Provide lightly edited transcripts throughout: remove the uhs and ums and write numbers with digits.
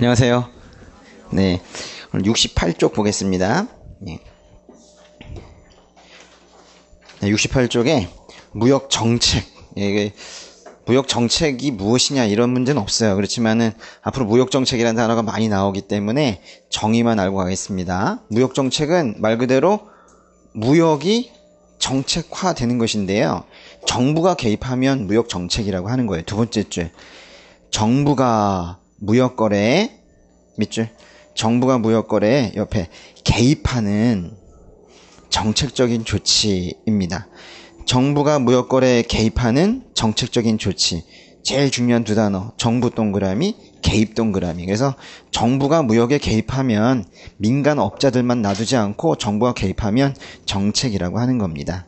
안녕하세요. 네, 오늘 68쪽 보겠습니다. 네. 68쪽에 무역 정책. 이게 무역 정책이 무엇이냐 이런 문제는 없어요. 그렇지만은 앞으로 무역 정책이라는 단어가 많이 나오기 때문에 정의만 알고 가겠습니다. 무역 정책은 말 그대로 무역이 정책화되는 것인데요. 정부가 개입하면 무역 정책이라고 하는 거예요. 두 번째 줄. 정부가 무역거래에 밑줄. 정부가 무역거래에 옆에 개입하는 정책적인 조치입니다. 정부가 무역거래에 개입하는 정책적인 조치. 제일 중요한 두 단어. 정부 동그라미, 개입 동그라미. 그래서 정부가 무역에 개입하면 민간 업자들만 놔두지 않고 정부가 개입하면 정책이라고 하는 겁니다.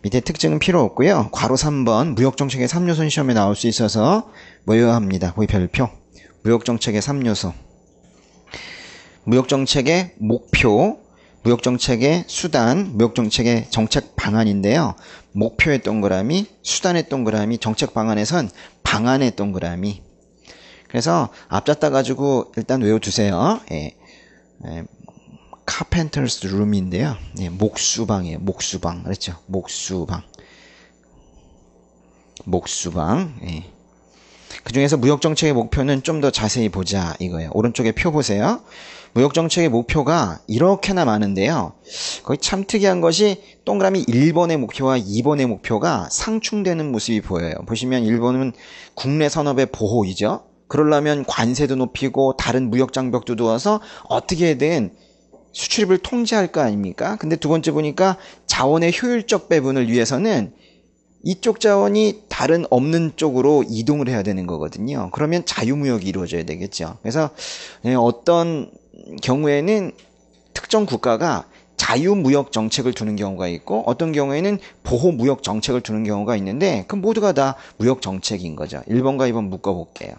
밑에 특징은 필요 없고요. 괄호 3번 무역정책의 3요소는 시험에 나올 수 있어서 뭐여야 합니다. 거기 별표. 무역정책의 3요소. 무역정책의 목표, 무역정책의 수단, 무역정책의 정책 방안인데요. 목표의 동그라미, 수단의 동그라미, 정책 방안에선 방안의 동그라미. 그래서 앞잡다 가지고 일단 외워두세요. 카펜터스 룸인데요. 목수방이에요. 목수방. 그렇죠? 목수방. 목수방. 그 중에서 무역정책의 목표는 좀 더 자세히 보자 이거예요. 오른쪽에 표 보세요. 무역정책의 목표가 이렇게나 많은데요. 거기 참 특이한 것이 동그라미 1번의 목표와 2번의 목표가 상충되는 모습이 보여요. 보시면 1번은 국내 산업의 보호이죠. 그러려면 관세도 높이고 다른 무역 장벽도 두어서 어떻게든 수출입을 통제할 거 아닙니까? 근데 두 번째 보니까 자원의 효율적 배분을 위해서는 이쪽 자원이 다른 없는 쪽으로 이동을 해야 되는 거거든요. 그러면 자유무역이 이루어져야 되겠죠. 그래서 어떤 경우에는 특정 국가가 자유무역 정책을 두는 경우가 있고 어떤 경우에는 보호무역 정책을 두는 경우가 있는데 그 모두가 다 무역 정책인 거죠. 1번과 2번 묶어볼게요.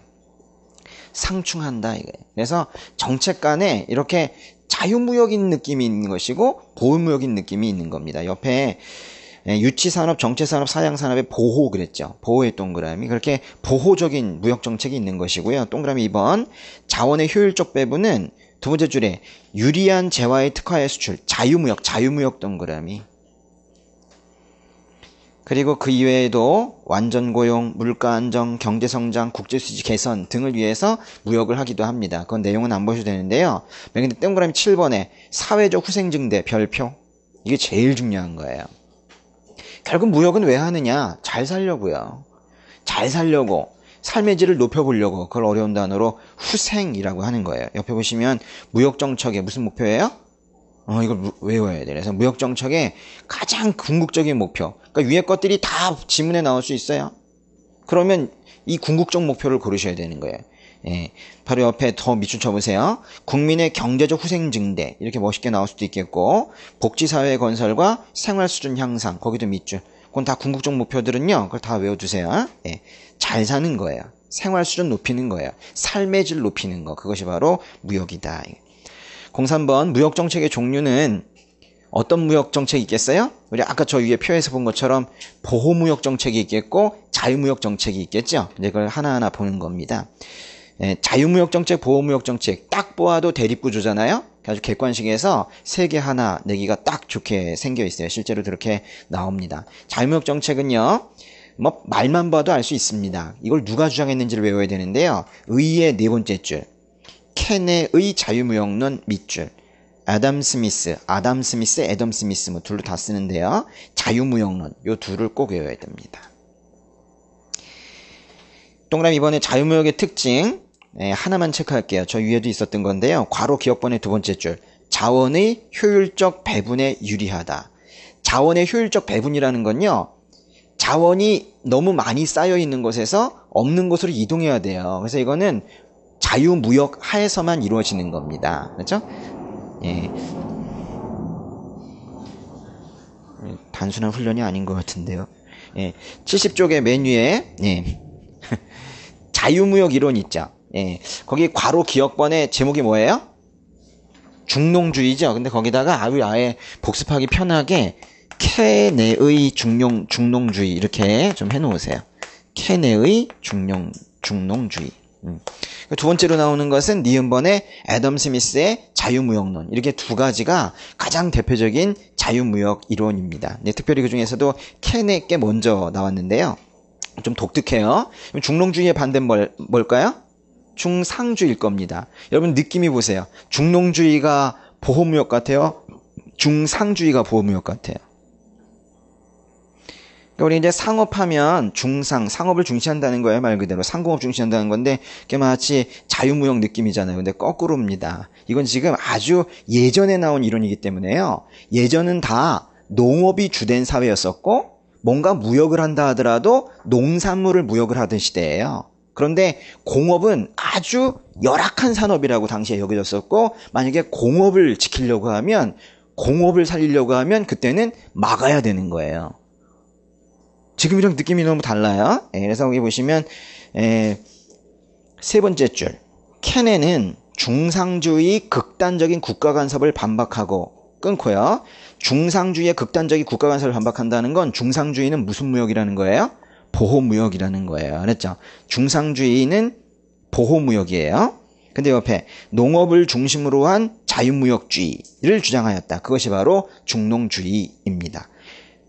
상충한다 이거예요. 그래서 정책 간에 이렇게 자유무역인 느낌이 있는 것이고 보호무역인 느낌이 있는 겁니다. 옆에 유치산업, 정체산업, 사양산업의 보호 그랬죠. 보호의 동그라미. 그렇게 보호적인 무역정책이 있는 것이고요. 동그라미 2번. 자원의 효율적 배분은 두 번째 줄에 유리한 재화의 특화의 수출. 자유무역 동그라미. 그리고 그 이외에도 완전고용, 물가안정, 경제성장, 국제수지 개선 등을 위해서 무역을 하기도 합니다. 그건 내용은 안 보셔도 되는데요. 맨 끝에 동그라미 7번에 사회적 후생증대 별표. 이게 제일 중요한 거예요. 결국 무역은 왜 하느냐? 잘 살려고요. 잘 살려고 삶의 질을 높여보려고 그걸 어려운 단어로 후생이라고 하는 거예요. 옆에 보시면 무역정책의 무슨 목표예요? 이걸 외워야 돼. 그래서 무역정책의 가장 궁극적인 목표. 그러니까 위에 것들이 다 지문에 나올 수 있어요. 그러면 이 궁극적 목표를 고르셔야 되는 거예요. 바로 옆에 더 밑줄 쳐보세요. 국민의 경제적 후생 증대 이렇게 멋있게 나올 수도 있겠고 복지사회 건설과 생활수준 향상 거기도 밑줄. 그건 다 궁극적 목표들은요. 그걸 다 외워두세요. 잘 사는 거예요. 생활수준 높이는 거예요. 삶의 질 높이는 거. 그것이 바로 무역이다. 03번 무역정책의 종류는 어떤 무역정책이 있겠어요? 우리 아까 저 위에 표에서 본 것처럼 보호무역정책이 있겠고 자유무역정책이 있겠죠. 이걸 하나하나 보는 겁니다. 자유무역정책, 보호무역정책 딱 보아도 대립구조잖아요. 아주 객관식에서 세 개 하나 내기가 딱 좋게 생겨 있어요. 실제로 그렇게 나옵니다. 자유무역정책은요. 말만 봐도 알 수 있습니다. 이걸 누가 주장했는지를 외워야 되는데요. 의의 네 번째 줄. 켄의 자유무역론 밑줄. 아담 스미스, 애덤 스미스 뭐 둘로 다 쓰는데요. 자유무역론 요 둘을 꼭 외워야 됩니다. 동그라미 이번에 자유무역의 특징 하나만 체크할게요. 저 위에도 있었던 건데요. 괄호 기억번의 두 번째 줄. 자원의 효율적 배분에 유리하다. 자원의 효율적 배분이라는 건요. 자원이 너무 많이 쌓여 있는 곳에서 없는 곳으로 이동해야 돼요. 그래서 이거는 자유무역 하에서만 이루어지는 겁니다. 그렇죠? 단순한 훈련이 아닌 것 같은데요. 70쪽의 맨 위에 자유무역 이론 있죠. 거기 괄호 기억번의 제목이 뭐예요? 중농주의죠. 근데 거기다가 아예 복습하기 편하게 케네의 중농주의 이렇게 좀 해놓으세요. 케네의 중농주의. 두 번째로 나오는 것은 니은번의 애덤 스미스의 자유무역론. 이렇게 두 가지가 가장 대표적인 자유무역 이론입니다. 네, 특별히 그 중에서도 켄에게 먼저 나왔는데요. 좀 독특해요. 중농주의의 반대는 뭘까요? 중상주의일 겁니다. 여러분 느낌이 보세요. 중농주의가 보호무역 같아요? 중상주의가 보호무역 같아요? 그러니까 우리 이제 상업하면 상업을 중시한다는 거예요. 말 그대로 상공업 중시한다는 건데 그게 마치 자유무역 느낌이잖아요. 근데 거꾸로입니다. 이건 지금 아주 예전에 나온 이론이기 때문에요. 예전은 다 농업이 주된 사회였었고 뭔가 무역을 한다 하더라도 농산물을 무역을 하던 시대예요. 그런데 공업은 아주 열악한 산업이라고 당시에 여겨졌었고 만약에 공업을 지키려고 하면 공업을 살리려고 하면 그때는 막아야 되는 거예요. 지금이랑 느낌이 너무 달라요. 그래서 여기 보시면 세 번째 줄 켄에는 중상주의 극단적인 국가 간섭을 반박하고 끊고요. 중상주의의 극단적인 국가 간섭을 반박한다는 건 중상주의는 무슨 무역이라는 거예요? 보호무역이라는 거예요. 그랬죠? 중상주의는 보호무역이에요. 근데 옆에 농업을 중심으로 한 자유무역주의를 주장하였다. 그것이 바로 중농주의입니다.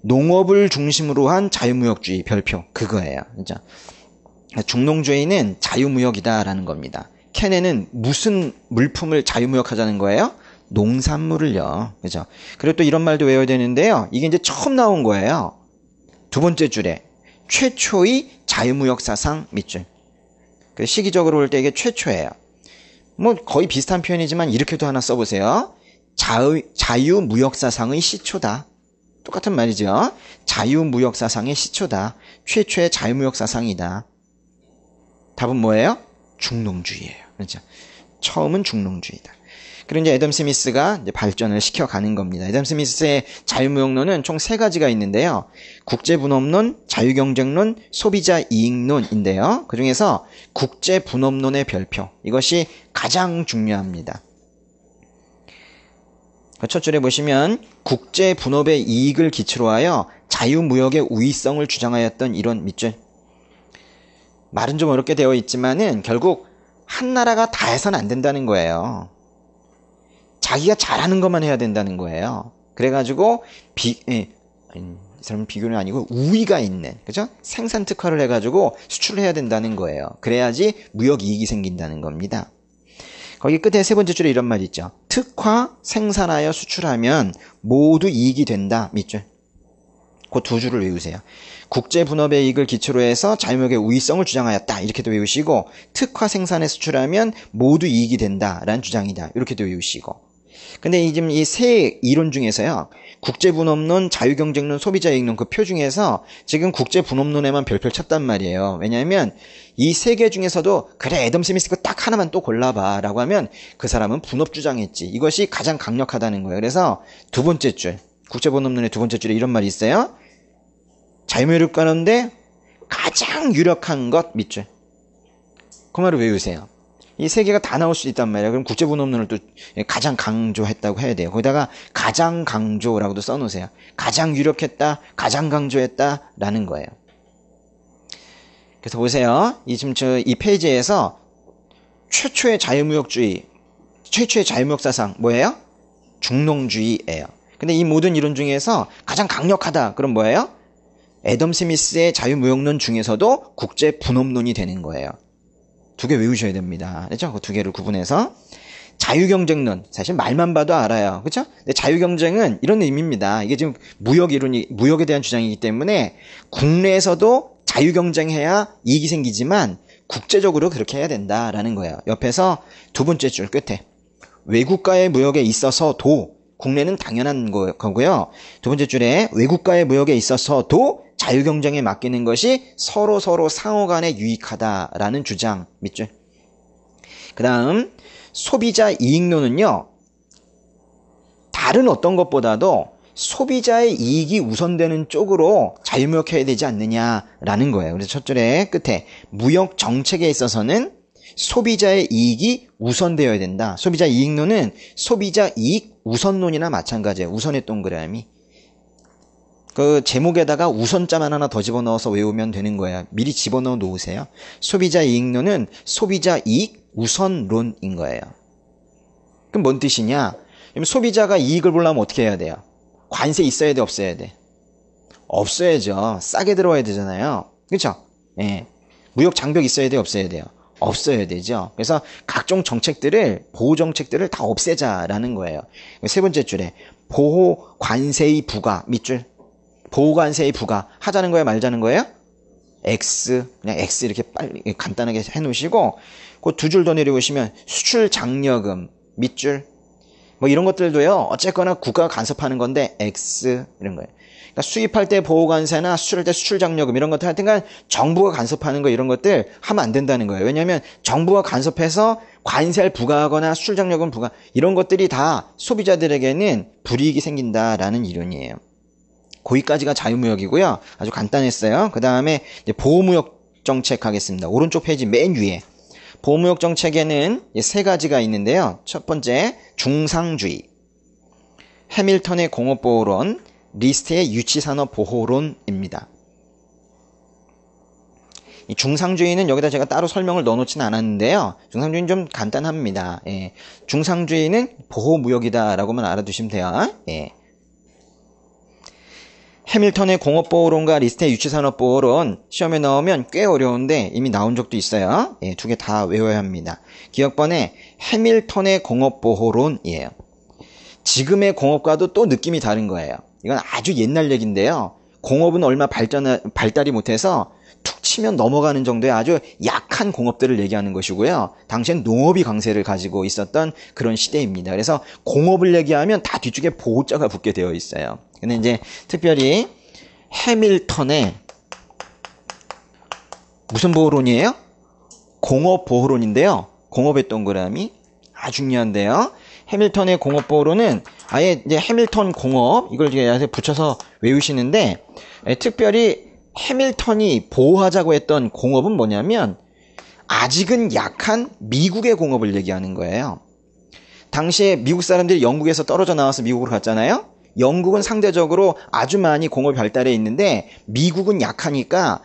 농업을 중심으로 한 자유무역주의 별표 그거예요. 그죠? 중농주의는 자유무역이다라는 겁니다. 켄에는 무슨 물품을 자유무역하자는 거예요? 농산물을요. 그죠? 그리고 또 이런 말도 외워야 되는데요. 이게 이제 처음 나온 거예요. 두 번째 줄에 최초의 자유무역 사상 밑줄. 시기적으로 볼 때 이게 최초예요. 뭐 거의 비슷한 표현이지만 이렇게도 하나 써보세요. 자유무역 사상의 시초다. 똑같은 말이죠. 자유무역 사상의 시초다. 최초의 자유무역 사상이다. 답은 뭐예요? 중농주의예요. 그렇죠? 처음은 중농주의다. 그리고 이제 애덤 스미스가 이제 발전을 시켜가는 겁니다. 애덤 스미스의 자유무역론은 총 세 가지가 있는데요. 국제분업론, 자유경쟁론, 소비자 이익론인데요. 그 중에서 국제분업론의 별표. 이것이 가장 중요합니다. 첫 줄에 보시면 국제분업의 이익을 기초로 하여 자유무역의 우위성을 주장하였던 이론 밑줄. 말은 좀 어렵게 되어 있지만은 결국 한 나라가 다 해서는 안 된다는 거예요. 자기가 잘하는 것만 해야 된다는 거예요. 그래가지고 이 사람은 비교는 아니고 우위가 있는, 그죠? 생산 특화를 해가지고 수출을 해야 된다는 거예요. 그래야지 무역 이익이 생긴다는 겁니다. 거기 끝에 세 번째 줄에 이런 말이 있죠. 특화, 생산하여 수출하면 모두 이익이 된다. 밑줄. 그 두 줄을 외우세요. 국제분업의 이익을 기초로 해서 자유무역의 우위성을 주장하였다. 이렇게도 외우시고 특화 생산에 수출하면 모두 이익이 된다라는 주장이다. 이렇게도 외우시고. 근데 지금 이 세 이론 중에서요. 국제분업론, 자유경쟁론, 소비자이익론 그 표 중에서 지금 국제분업론에만 별표를 쳤단 말이에요. 왜냐하면 이 세 개 중에서도 그래 애덤 스미스 거 딱 하나만 또 골라봐 라고 하면 그 사람은 분업 주장했지. 이것이 가장 강력하다는 거예요. 그래서 두 번째 줄, 국제분업론의 두 번째 줄에 이런 말이 있어요. 자유무역 가운데 가장 유력한 것 밑줄. 그 말을 외우세요. 이 세 개가 다 나올 수 있단 말이에요. 그럼 국제분업론을 또 가장 강조했다고 해야 돼요. 거기다가 가장 강조라고도 써놓으세요. 가장 유력했다, 가장 강조했다라는 거예요. 그래서 보세요. 지금 이 페이지에서 최초의 자유무역주의, 최초의 자유무역 사상 뭐예요? 중농주의예요. 근데 이 모든 이론 중에서 가장 강력하다. 그럼 뭐예요? 애덤 스미스의 자유무역론 중에서도 국제분업론이 되는 거예요. 두 개 외우셔야 됩니다. 그렇죠? 그 두 개를 구분해서 자유경쟁론 사실 말만 봐도 알아요. 그렇죠? 근데 자유경쟁은 이런 의미입니다. 이게 지금 무역에 대한 주장이기 때문에 국내에서도 자유경쟁해야 이익이 생기지만 국제적으로 그렇게 해야 된다라는 거예요. 옆에서 두 번째 줄 끝에 외국과의 무역에 있어서도 국내는 당연한 거고요. 두 번째 줄에 외국과의 무역에 있어서도 자유경쟁에 맡기는 것이 서로 상호 간에 유익하다라는 주장 밑줄. 그 다음 소비자 이익론은요. 다른 어떤 것보다도 소비자의 이익이 우선되는 쪽으로 자유무역해야 되지 않느냐라는 거예요. 그래서 첫 줄에 끝에 무역 정책에 있어서는 소비자의 이익이 우선되어야 된다. 소비자 이익론은 소비자 이익 우선론이나 마찬가지예요. 우선의 동그라미. 그 제목에다가 우선자만 하나 더 집어넣어서 외우면 되는 거예요. 미리 집어넣어 놓으세요. 소비자 이익론은 소비자 이익 우선론인 거예요. 그럼 뭔 뜻이냐? 그럼 소비자가 이익을 보려면 어떻게 해야 돼요? 관세 있어야 돼, 없어야 돼? 없어야죠. 싸게 들어와야 되잖아요. 그렇죠? 예. 무역 장벽 있어야 돼, 없어야 돼요? 없어야 되죠. 그래서 각종 정책들을, 보호 정책들을 다 없애자라는 거예요. 세 번째 줄에 보호 관세의 부과 밑줄. 보호 관세의 부과 하자는 거예요, 말자는 거예요? X, 그냥 X 이렇게 빨리 간단하게 해 놓으시고, 그 두 줄 더 내려오시면 수출 장려금 밑줄. 뭐 이런 것들도요, 어쨌거나 국가가 간섭하는 건데 X 이런 거예요. 그러니까 수입할 때 보호관세나 수출할 때 수출장려금 이런 것들 하여튼간 정부가 간섭하는 거 이런 것들 하면 안 된다는 거예요. 왜냐하면 정부가 간섭해서 관세를 부과하거나 수출장려금 부과 이런 것들이 다 소비자들에게는 불이익이 생긴다라는 이론이에요. 거기까지가 자유무역이고요. 아주 간단했어요. 그 다음에 보호무역 정책 하겠습니다. 오른쪽 페이지 맨 위에 보호무역 정책에는 세 가지가 있는데요. 첫 번째 중상주의, 해밀턴의 공업보호론, 리스트의 유치산업보호론입니다. 이 중상주의는 여기다 제가 따로 설명을 넣어놓지는 않았는데요. 중상주의는 좀 간단합니다. 예. 중상주의는 보호무역이다라고만 알아두시면 돼요. 예. 해밀턴의 공업보호론과 리스트의 유치산업보호론 시험에 나오면 꽤 어려운데 이미 나온 적도 있어요. 예, 두 개 다 외워야 합니다. 기억번에 해밀턴의 공업보호론이에요. 지금의 공업과도 또 느낌이 다른 거예요. 이건 아주 옛날 얘기인데요. 공업은 얼마 발달이 못해서 툭 치면 넘어가는 정도의 아주 약한 공업들을 얘기하는 것이고요. 당시엔 농업이 강세를 가지고 있었던 그런 시대입니다. 그래서 공업을 얘기하면 다 뒤쪽에 보호자가 붙게 되어 있어요. 근데 이제 특별히 해밀턴의 무슨 보호론이에요? 공업보호론인데요. 공업의 동그라미 아주 중요한데요. 해밀턴의 공업보호론은 아예 이제 해밀턴 공업 이걸 이제 붙여서 외우시는데 특별히 해밀턴이 보호하자고 했던 공업은 뭐냐면 아직은 약한 미국의 공업을 얘기하는 거예요. 당시에 미국 사람들이 영국에서 떨어져 나와서 미국으로 갔잖아요. 영국은 상대적으로 아주 많이 공업이 발달해 있는데 미국은 약하니까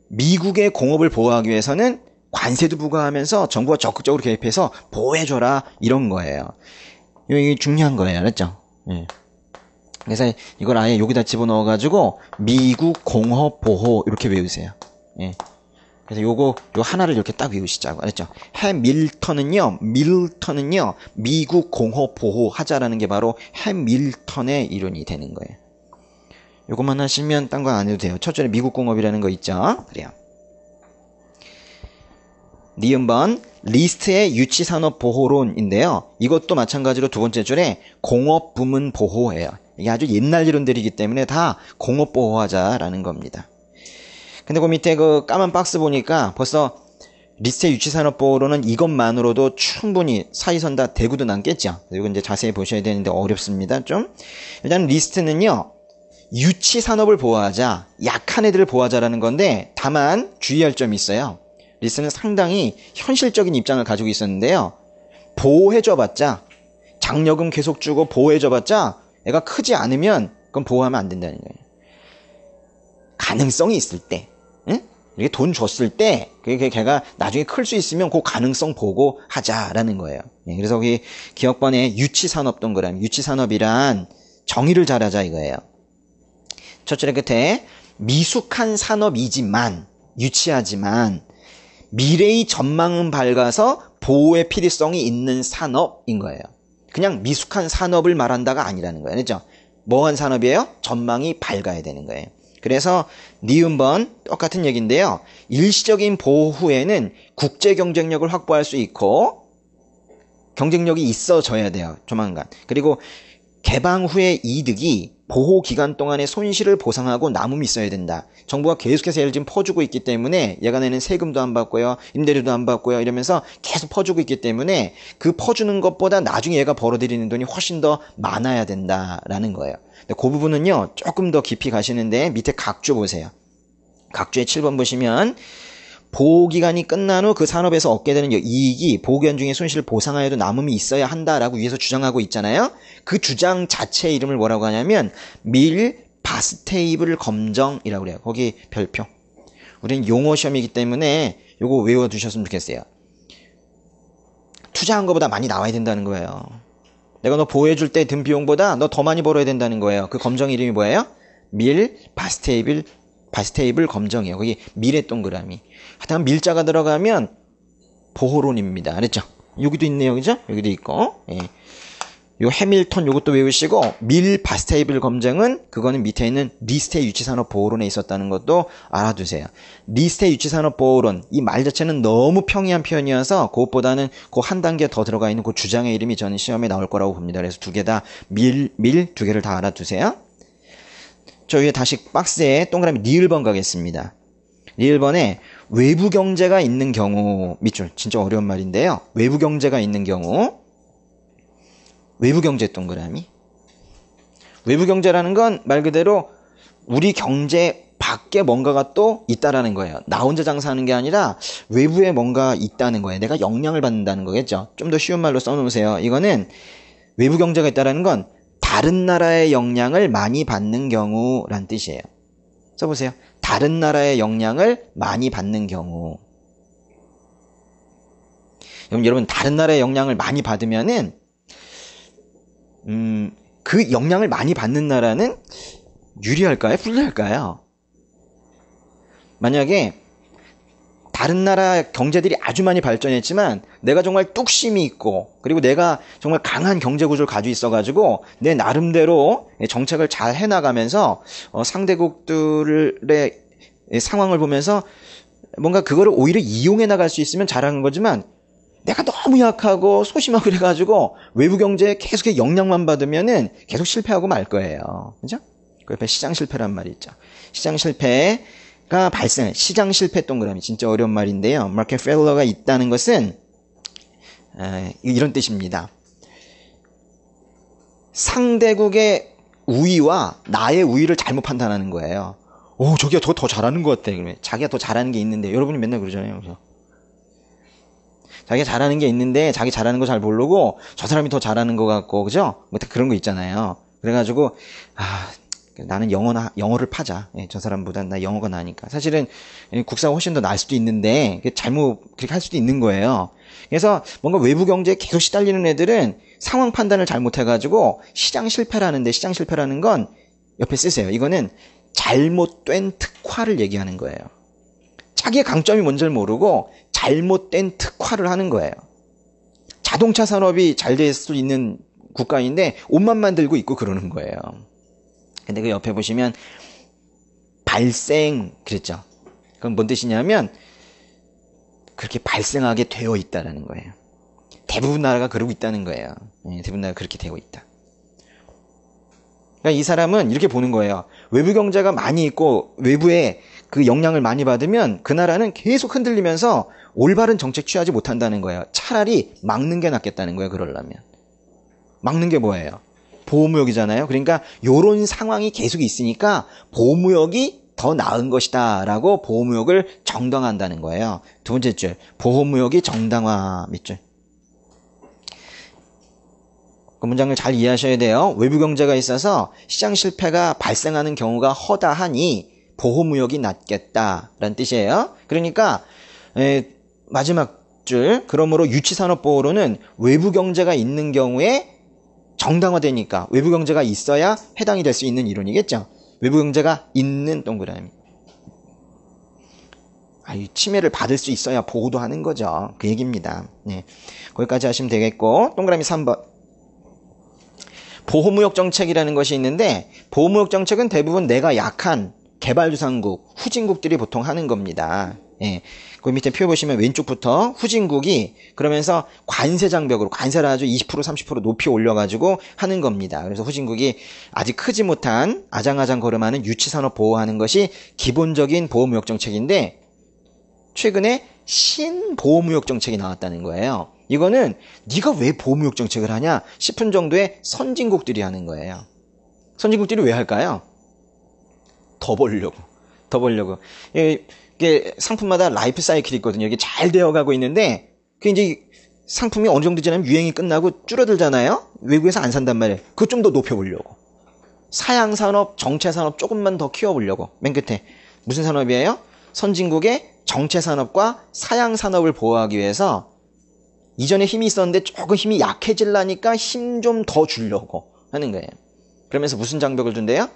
미국의 공업을 보호하기 위해서는 관세도 부과하면서 정부가 적극적으로 개입해서 보호해줘라 이런 거예요. 이게 중요한 거예요. 알았죠? 예. 그래서 이걸 아예 여기다 집어넣어가지고 미국 공업 보호 이렇게 외우세요. 예. 그래서 요 하나를 이렇게 딱 외우시자고. 알았죠? 해밀턴은요, 밀턴은요, 미국 공업 보호 하자라는 게 바로 해밀턴의 이론이 되는 거예요. 요것만 하시면 딴 건 안 해도 돼요. 첫 줄에 미국 공업이라는 거 있죠? 그래요. 니은번 리스트의 유치산업보호론인데요. 이것도 마찬가지로 두 번째 줄에 공업부문 보호예요. 이게 아주 옛날 이론들이기 때문에 다 공업보호하자라는 겁니다. 근데 그 밑에 그 까만 박스 보니까 벌써 리스트의 유치산업보호론은 이것만으로도 충분히 사이선 다 대구도 남겠죠. 이거 이제 자세히 보셔야 되는데 어렵습니다. 좀. 일단 리스트는요. 유치산업을 보호하자, 약한 애들을 보호하자라는 건데 다만 주의할 점이 있어요. 리스트는 상당히 현실적인 입장을 가지고 있었는데요. 보호해줘봤자, 장려금 계속 주고 보호해줘봤자 애가 크지 않으면 그건 보호하면 안 된다는 거예요. 가능성이 있을 때, 응? 이렇게 돈 줬을 때, 걔가 나중에 클 수 있으면 그 가능성 보고 하자라는 거예요. 그래서 이 기억번에 유치산업 동그라미, 유치산업이란 정의를 잘하자 이거예요. 첫 줄의 끝에 미숙한 산업이지만, 유치하지만 미래의 전망은 밝아서 보호의 필요성이 있는 산업인 거예요. 그냥 미숙한 산업을 말한다가 아니라는 거예요. 그렇죠? 뭐한 산업이에요? 전망이 밝아야 되는 거예요. 그래서 니은번 똑같은 얘기인데요. 일시적인 보호 후에는 국제 경쟁력을 확보할 수 있고 경쟁력이 있어져야 돼요. 조만간. 그리고 개방 후의 이득이 보호 기간 동안의 손실을 보상하고 남음이 있어야 된다. 정부가 계속해서 얘를 지금 퍼주고 있기 때문에 얘가 내는 세금도 안 받고요. 임대료도 안 받고요. 이러면서 계속 퍼주고 있기 때문에 그 퍼주는 것보다 나중에 얘가 벌어들이는 돈이 훨씬 더 많아야 된다라는 거예요. 근데 그 부분은요. 조금 더 깊이 가시는데 밑에 각주 보세요. 각주의 7번 보시면 보호기간이 끝난 후 그 산업에서 얻게 되는 이익이 보호기간 중에 손실을 보상하여도 남음이 있어야 한다라고 위에서 주장하고 있잖아요. 그 주장 자체의 이름을 뭐라고 하냐면 바스테이블 검정이라고 그래요. 거기 별표. 우리는 용어 시험이기 때문에 요거 외워두셨으면 좋겠어요. 투자한 것보다 많이 나와야 된다는 거예요. 내가 너 보호해줄 때 든 비용보다 너 더 많이 벌어야 된다는 거예요. 그 검정 이름이 뭐예요? 밀 바스테이블 검정이에요. 거기 밀의 동그라미. 하여튼 밀자가 들어가면 보호론입니다. 알았죠? 여기도 있네요. 그죠? 여기도 있고. 예. 요 해밀턴 요것도 외우시고, 밀 바스테이블 검정은 그거는 밑에 있는 리스테 유치산업보호론에 있었다는 것도 알아두세요. 리스테 유치산업보호론, 이 말 자체는 너무 평이한 표현이어서 그것보다는 그 한 단계 더 들어가 있는 그 주장의 이름이 저는 시험에 나올 거라고 봅니다. 그래서 두 개 다 밀 두 개를 다 알아두세요. 저 위에 다시 박스에 동그라미 리을번 가겠습니다. 리을번에 외부 경제가 있는 경우, 밑줄 진짜 어려운 말인데요. 외부 경제가 있는 경우, 외부 경제 동그라미. 외부 경제라는 건 말 그대로 우리 경제 밖에 뭔가가 또 있다라는 거예요. 나 혼자 장사하는 게 아니라 외부에 뭔가 있다는 거예요. 내가 영향을 받는다는 거겠죠. 좀 더 쉬운 말로 써놓으세요. 이거는 외부 경제가 있다라는 건 다른 나라의 영향을 많이 받는 경우란 뜻이에요. 써보세요. 다른 나라의 영향을 많이 받는 경우. 그럼 여러분 다른 나라의 영향을 많이 받으면은 그 영향을 많이 받는 나라는 유리할까요? 불리할까요? 만약에 다른 나라 경제들이 아주 많이 발전했지만 내가 정말 뚝심이 있고 그리고 내가 정말 강한 경제 구조를 가지고 있어가지고 내 나름대로 정책을 잘 해나가면서 상대국들의 상황을 보면서 뭔가 그거를 오히려 이용해 나갈 수 있으면 잘하는 거지만 내가 너무 약하고 소심하고 그래가지고 외부 경제에 계속 영향만 받으면은 계속 실패하고 말 거예요. 그죠? 그 옆에 시장 실패란 말이 있죠. 시장 실패가 발생, 시장 실패 동그라미. 진짜 어려운 말인데요. 마켓 페일러가 있다는 것은, 이런 뜻입니다. 상대국의 우위와 나의 우위를 잘못 판단하는 거예요. 저기가 더 잘하는 것 같아. 그러면 자기가 더 잘하는 게 있는데, 여러분이 맨날 그러잖아요. 그죠? 자기가 잘하는 게 있는데 자기 잘하는 거 잘 모르고 저 사람이 더 잘하는 것 같고 그죠? 뭐 그런 거 있잖아요. 그래가지고 나는 영어를 파자. 저 사람보단 나 영어가 나으니까. 사실은 국사가 훨씬 더 나을 수도 있는데 잘못 그렇게 할 수도 있는 거예요. 그래서 뭔가 외부 경제에 계속 시달리는 애들은 상황 판단을 잘못해가지고 시장 실패라는 건 옆에 쓰세요. 이거는 잘못된 특화를 얘기하는 거예요. 자기의 강점이 뭔지를 모르고 잘못된 특화를 하는 거예요. 자동차 산업이 잘 될 수 있는 국가인데 옷만 만들고 있고 그러는 거예요. 근데 그 옆에 보시면 발생 그랬죠. 그건 뭔 뜻이냐면 그렇게 발생하게 되어 있다라는 거예요. 대부분 나라가 그러고 있다는 거예요. 대부분 나라가 그렇게 되고 있다. 그러니까 이 사람은 이렇게 보는 거예요. 외부 경제가 많이 있고 외부에 그 영향을 많이 받으면 그 나라는 계속 흔들리면서 올바른 정책 취하지 못한다는 거예요. 차라리 막는 게 낫겠다는 거예요. 그러려면. 막는 게 뭐예요? 보호무역이잖아요. 그러니까 요런 상황이 계속 있으니까 보호무역이 더 나은 것이다 라고 보호무역을 정당화한다는 거예요. 두 번째 줄, 보호무역이 정당화 밑줄. 그 문장을 잘 이해하셔야 돼요. 외부 경제가 있어서 시장 실패가 발생하는 경우가 허다하니 보호무역이 낫겠다라는 뜻이에요. 그러니까 마지막 줄, 그러므로 유치산업보호로는 외부 경제가 있는 경우에 정당화되니까 외부 경제가 있어야 해당이 될 수 있는 이론이겠죠. 외부 경제가 있는 동그라미. 침해를 받을 수 있어야 보호도 하는 거죠. 그 얘기입니다. 네. 거기까지 하시면 되겠고, 동그라미 3번. 보호무역 정책이라는 것이 있는데, 보호무역 정책은 대부분 내가 약한 개발주상국, 후진국들이 보통 하는 겁니다. 예. 그 밑에 표 보시면 왼쪽부터 후진국이 그러면서 관세 장벽으로 관세를 아주 20% 30% 높이 올려가지고 하는 겁니다. 그래서 후진국이 아직 크지 못한 아장아장 걸음하는 유치산업 보호하는 것이 기본적인 보호무역 정책인데 최근에 신보호무역 정책이 나왔다는 거예요. 이거는 네가 왜 보호무역 정책을 하냐 싶은 정도의 선진국들이 하는 거예요. 선진국들이 왜 할까요? 더 벌려고. 이게 상품마다 라이프 사이클이 있거든요. 이게 잘 되어가고 있는데, 그 이제 상품이 어느 정도 지나면 유행이 끝나고 줄어들잖아요? 외국에서 안 산단 말이에요. 그거 좀 더 높여보려고. 사양산업, 정체산업 조금만 더 키워보려고. 맨 끝에 무슨 산업이에요? 선진국의 정체산업과 사양산업을 보호하기 위해서 이전에 힘이 있었는데 조금 힘이 약해지려니까 힘 좀 더 주려고 하는 거예요. 그러면서 무슨 장벽을 둔대요?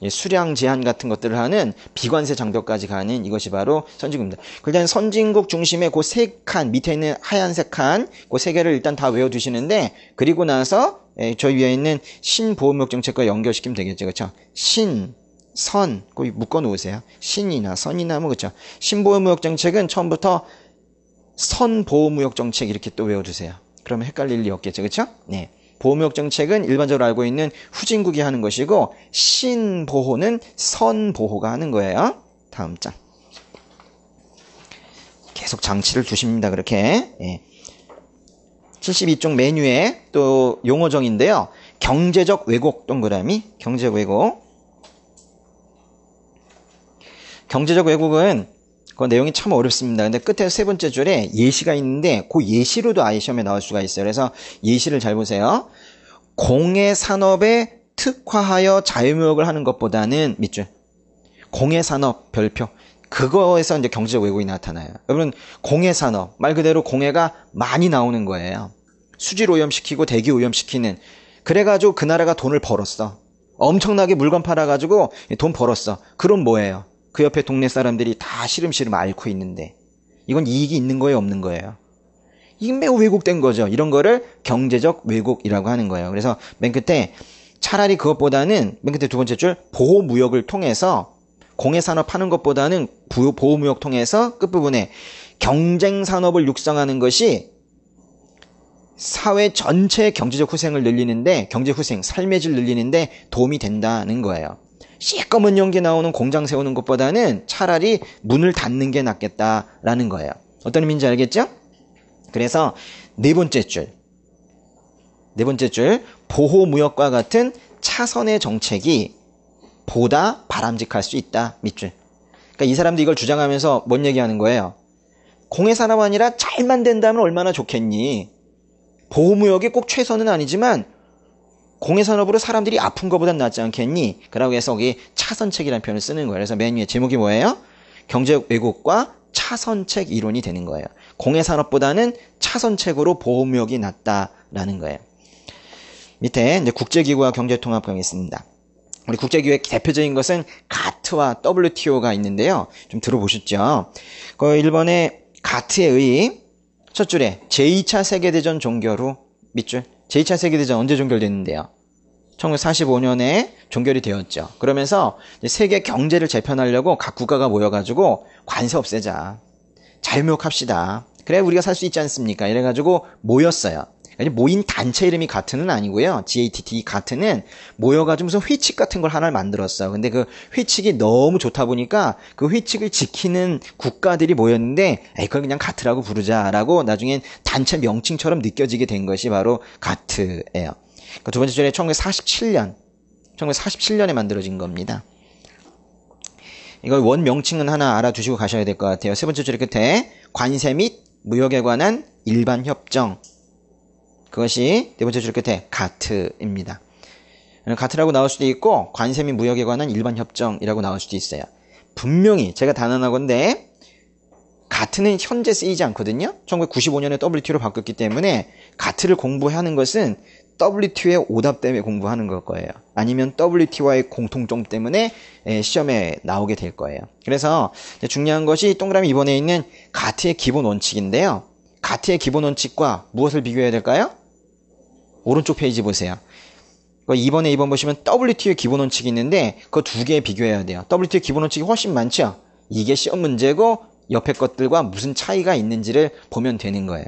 수량 제한 같은 것들을 하는 비관세 장벽까지 가는 이것이 바로 선진국입니다. 일단 선진국 중심의 그 세 칸, 밑에 있는 하얀색 칸, 그 세 개를 일단 다 외워두시는데, 그리고 나서 저 위에 있는 신보호무역 정책과 연결시키면 되겠죠. 그렇죠? 신, 선, 거기 묶어 놓으세요. 신이나 선이나 뭐 그렇죠. 신보호무역 정책은 처음부터 선보호무역 정책 이렇게 또 외워두세요. 그러면 헷갈릴 리 없겠죠. 그렇죠? 네. 보호무역 정책은 일반적으로 알고 있는 후진국이 하는 것이고, 신보호는 선보호가 하는 거예요. 다음 장. 계속 장치를 두십니다. 그렇게. 예. 72쪽 메뉴에 또 용어정인데요. 경제적 왜곡 동그라미. 경제적 왜곡. 경제적 왜곡은 그 내용이 참 어렵습니다. 근데 끝에 세 번째 줄에 예시가 있는데 그 예시로도 아예 시험에 나올 수가 있어요. 그래서 예시를 잘 보세요. 공해산업에 특화하여 자유무역을 하는 것보다는 밑줄 공해산업 별표 그거에서 이제 경제적 왜곡이 나타나요. 여러분 공해산업 말 그대로 공해가 많이 나오는 거예요. 수질 오염시키고 대기 오염시키는 그래가지고 그 나라가 돈을 벌었어. 엄청나게 물건 팔아가지고 돈 벌었어. 그럼 뭐예요? 그 옆에 동네 사람들이 다 시름시름 앓고 있는데 이건 이익이 있는 거예요, 없는 거예요? 이게 매우 왜곡된 거죠. 이런 거를 경제적 왜곡이라고 하는 거예요. 그래서 맨 끝에 차라리 그것보다는 맨 끝에 두 번째 줄 보호무역을 통해서 공해산업 하는 것보다는 보호무역 통해서 끝부분에 경쟁산업을 육성하는 것이 사회 전체의 경제적 후생을 늘리는데 경제후생, 삶의 질 늘리는데 도움이 된다는 거예요. 시꺼먼 연기 나오는 공장 세우는 것보다는 차라리 문을 닫는 게 낫겠다라는 거예요. 어떤 의미인지 알겠죠? 그래서 네 번째 줄 보호무역과 같은 차선의 정책이 보다 바람직할 수 있다. 밑줄. 그러니까 이 사람도 이걸 주장하면서 뭔 얘기하는 거예요? 공해산업 아니라 잘만 된다면 얼마나 좋겠니? 보호무역이 꼭 최선은 아니지만 공해산업으로 사람들이 아픈 것보단 낫지 않겠니? 그러고 해서 여기 차선책이라는 표현을 쓰는 거예요. 그래서 맨 위에 제목이 뭐예요? 경제적 왜곡과 차선책 이론이 되는 거예요. 공해산업보다는 차선책으로 보호무역이 낫다라는 거예요. 밑에 이제 국제기구와 경제통합청이 있습니다. 우리 국제기구의 대표적인 것은 가트와 WTO가 있는데요. 좀 들어보셨죠? 그 일본의 가트에 의해 첫 줄에 제2차 세계대전 종결 후 밑줄 제2차 세계대전 언제 종결됐는데요? 1945년에 종결이 되었죠. 그러면서 세계 경제를 재편하려고 각 국가가 모여가지고 관세 없애자. 자유무역합시다. 그래 우리가 살 수 있지 않습니까? 이래가지고 모였어요. 모인 단체 이름이 가트는 아니고요. GATT 가트는 모여가지고 무슨 회칙 같은 걸 하나를 만들었어요. 근데 그 회칙이 너무 좋다 보니까 그 회칙을 지키는 국가들이 모였는데 그걸 그냥 가트라고 부르자라고 나중엔 단체 명칭처럼 느껴지게 된 것이 바로 가트예요. 그 두 번째 줄에 1947년에 만들어진 겁니다. 이걸 원 명칭은 하나 알아두시고 가셔야 될 것 같아요. 세 번째 줄의 끝에 관세 및 무역에 관한 일반 협정. 그것이 네 번째 줄 끝에 가트입니다. 가트라고 나올 수도 있고 관세 및 무역에 관한 일반 협정이라고 나올 수도 있어요. 분명히 제가 단언하건대 가트는 현재 쓰이지 않거든요. 1995년에 WTO로 바뀌었기 때문에 가트를 공부하는 것은 WTO의 오답 때문에 공부하는 걸 거예요. 아니면 WTO와의 공통점 때문에 시험에 나오게 될 거예요. 그래서 중요한 것이 동그라미 2번에 있는 가트의 기본 원칙인데요. 가트의 기본 원칙과 무엇을 비교해야 될까요? 오른쪽 페이지 보세요. 2번에 2번 보시면 WTO의 기본 원칙이 있는데 그 두 개 비교해야 돼요. WTO의 기본 원칙이 훨씬 많죠? 이게 시험 문제고 옆에 것들과 무슨 차이가 있는지를 보면 되는 거예요.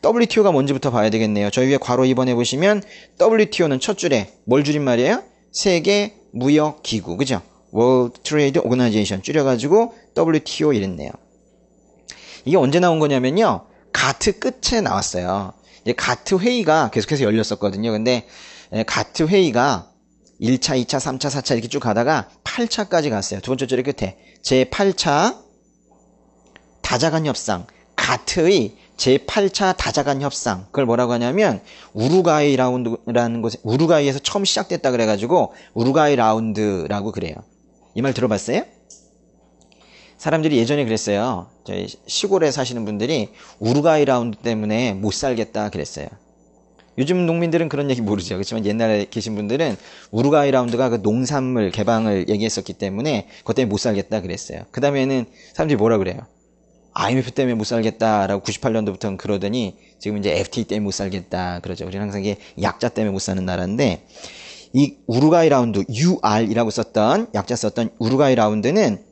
WTO가 뭔지부터 봐야 되겠네요. 저희 위에 괄호 2번에 보시면 WTO는 첫 줄에 뭘 줄임말이에요? 세계 무역 기구, 그죠? World Trade Organization 줄여가지고 WTO 이랬네요. 이게 언제 나온 거냐면요. 가트 끝에 나왔어요. 이제 가트 회의가 계속해서 열렸었거든요. 근데 가트 회의가 1차, 2차, 3차, 4차 이렇게 쭉 가다가 8차까지 갔어요. 두 번째 줄의 끝에 제8차 다자간 협상 가트의 제8차 다자간 협상, 그걸 뭐라고 하냐면 우루과이 라운드라는 곳에, 우루과이에서 처음 시작됐다 그래가지고 우루과이 라운드라고 그래요. 이 말 들어봤어요? 사람들이 예전에 그랬어요. 저희 시골에 사시는 분들이 우루과이 라운드 때문에 못 살겠다 그랬어요. 요즘 농민들은 그런 얘기 모르죠. 그렇지만 옛날에 계신 분들은 우루과이 라운드가 그 농산물 개방을 얘기했었기 때문에 그것 때문에 못 살겠다 그랬어요. 그 다음에는 사람들이 뭐라 그래요? IMF 때문에 못 살겠다라고 98년도부터는 그러더니 지금 이제 FTA 때문에 못 살겠다 그러죠. 우리는 항상 이게 약자 때문에 못 사는 나라인데, 이 우루과이 라운드, UR이라고 썼던, 약자 썼던 우루과이 라운드는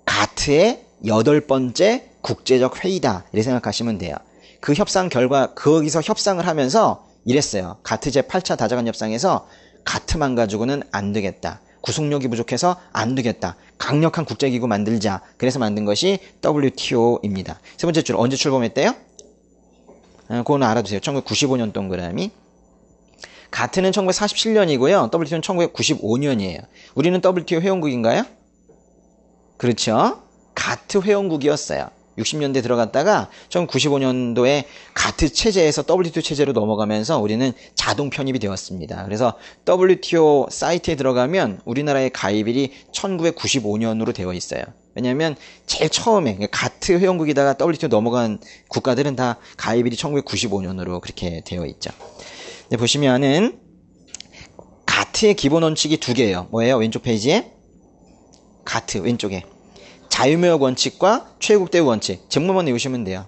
가트의 8번째 국제적 회의다, 이렇게 생각하시면 돼요. 그 협상 결과, 거기서 협상을 하면서 이랬어요. 가트 제8차 다자간 협상에서 가트만 가지고는 안 되겠다. 구속력이 부족해서 안 되겠다. 강력한 국제기구 만들자. 그래서 만든 것이 WTO입니다. 세 번째 줄, 언제 출범했대요? 그거는 알아두세요. 1995년 동그라미. 가트는 1947년이고요. WTO는 1995년이에요. 우리는 WTO 회원국인가요? 그렇죠. 가트 회원국이었어요. 60년대 들어갔다가 1995년도에 가트 체제에서 WTO 체제로 넘어가면서 우리는 자동 편입이 되었습니다. 그래서 WTO 사이트에 들어가면 우리나라의 가입일이 1995년으로 되어 있어요. 왜냐하면 제일 처음에 가트 회원국이다가 WTO 넘어간 국가들은 다 가입일이 1995년으로 그렇게 되어 있죠. 네, 보시면은 가트의 기본 원칙이 두 개예요. 뭐예요? 왼쪽 페이지에 가트 왼쪽에 자유무역 원칙과 최애국 대우 원칙, 제목만 외우시면 돼요.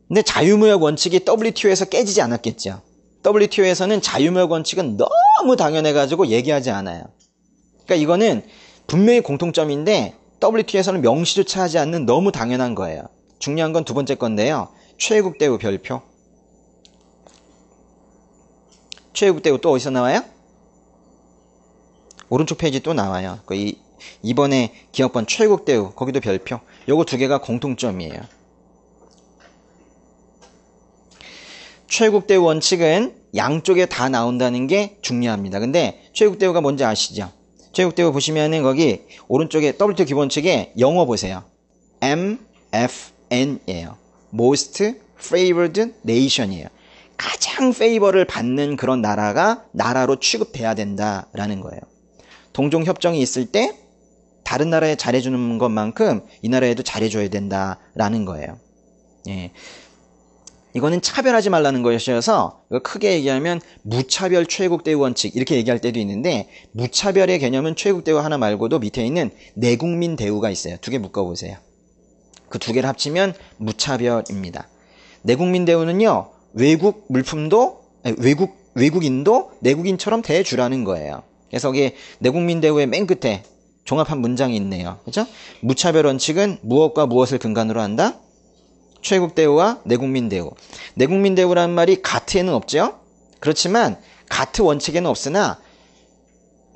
근데 자유무역 원칙이 WTO에서 깨지지 않았겠죠. WTO에서는 자유무역 원칙은 너무 당연해가지고 얘기하지 않아요. 그러니까 이거는 분명히 공통점인데 WTO에서는 명시조차 하지 않는 너무 당연한 거예요. 중요한 건 두 번째 건데요. 최애국 대우 별표. 최애국 대우 또 어디서 나와요? 오른쪽 페이지 또 나와요. 이번에 기업번 최애국 대우, 거기도 별표. 요거 두 개가 공통점이에요. 최애국 대우 원칙은 양쪽에 다 나온다는 게 중요합니다. 근데 최애국 대우가 뭔지 아시죠? 최애국 대우 보시면은 거기 오른쪽에 WTO 기본칙에 영어 보세요. MFN이에요. Most Favored Nation이에요. 가장 페이버를 받는 그런 나라로 취급돼야 된다라는 거예요. 동종협정이 있을 때 다른 나라에 잘해주는 것만큼 이 나라에도 잘해줘야 된다라는 거예요. 예. 이거는 차별하지 말라는 것이어서 크게 얘기하면 무차별 최애국 대우 원칙 이렇게 얘기할 때도 있는데, 무차별의 개념은 최애국 대우 하나 말고도 밑에 있는 내국민 대우가 있어요. 두 개 묶어보세요. 그 두 개를 합치면 무차별입니다. 내국민 대우는요, 외국인도 내국인처럼 대해주라는 거예요. 그래서 여기 내국민 대우의 맨 끝에 종합한 문장이 있네요. 그렇죠? 무차별 원칙은 무엇과 무엇을 근간으로 한다? 최애국 대우와 내국민 대우. 내국민 대우라는 말이 가트에는 없죠? 그렇지만 가트 원칙에는 없으나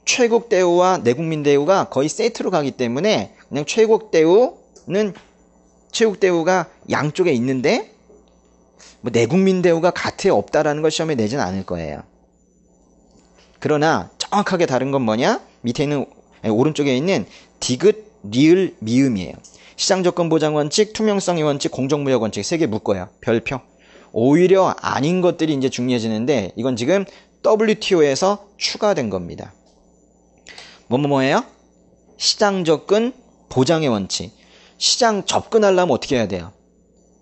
최애국 대우와 내국민 대우가 거의 세트로 가기 때문에 그냥 최애국 대우가 양쪽에 있는데 내국민 대우가 가트에 없다라는 걸 시험에 내진 않을 거예요. 그러나 정확하게 다른 건 뭐냐? 밑에 있는 오른쪽에 있는 디귿, 리을, 미음이에요. 시장조건 보장 원칙, 투명성의 원칙, 공정무역 원칙 세 개 묶어요. 별표. 오히려 아닌 것들이 이제 중요해지는데 이건 지금 WTO에서 추가된 겁니다. 뭐예요? 시장접근 보장의 원칙. 시장 접근하려면 어떻게 해야 돼요?